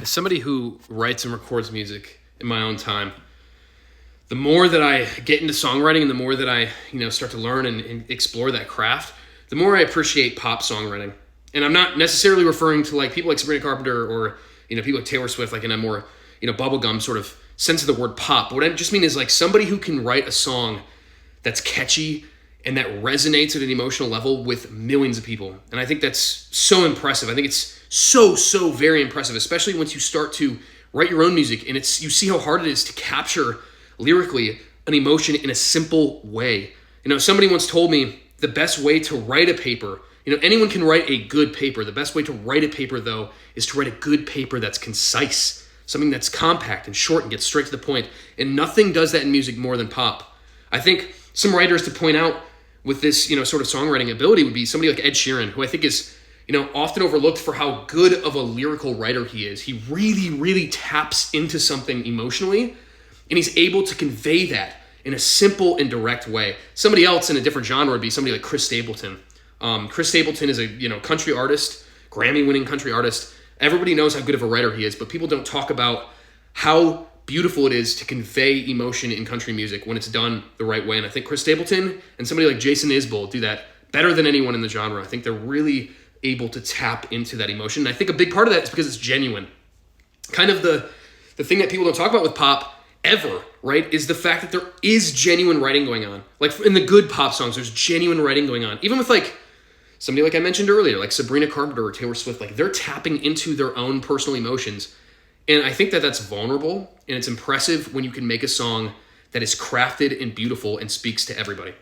As somebody who writes and records music in my own time, the more that I get into songwriting and the more that I, start to learn and explore that craft, the more I appreciate pop songwriting. And I'm not necessarily referring to like people like Sabrina Carpenter or, people like Taylor Swift, like in a more, bubblegum sort of sense of the word pop. But what I just mean is like somebody who can write a song that's catchy and that resonates at an emotional level with millions of people. And I think that's so impressive. I think it's so very impressive, especially once you start to write your own music and you see how hard it is to capture lyrically an emotion in a simple way. Somebody once told me the best way to write a paper, anyone can write a good paper. The best way to write a paper, though, is to write a good paper that's concise, something that's compact and short and gets straight to the point. And nothing does that in music more than pop. I think some writers to point out with this, sort of songwriting ability would be somebody like Ed Sheeran, who I think is, often overlooked for how good of a lyrical writer he is. He really taps into something emotionally, and he's able to convey that in a simple and direct way. Somebody else in a different genre would be somebody like Chris Stapleton. Chris Stapleton is a country artist, Grammy-winning country artist. Everybody knows how good of a writer he is, but people don't talk about how beautiful it is to convey emotion in country music when it's done the right way. And I think Chris Stapleton and somebody like Jason Isbell do that better than anyone in the genre. I think they're really able to tap into that emotion. And I think a big part of that is because it's genuine. Kind of the thing that people don't talk about with pop ever, right, is the fact that there is genuine writing going on. Like in the good pop songs, there's genuine writing going on. Even with like somebody like I mentioned earlier, like Sabrina Carpenter or Taylor Swift, like they're tapping into their own personal emotions. And I think that that's vulnerable and it's impressive when you can make a song that is crafted and beautiful and speaks to everybody.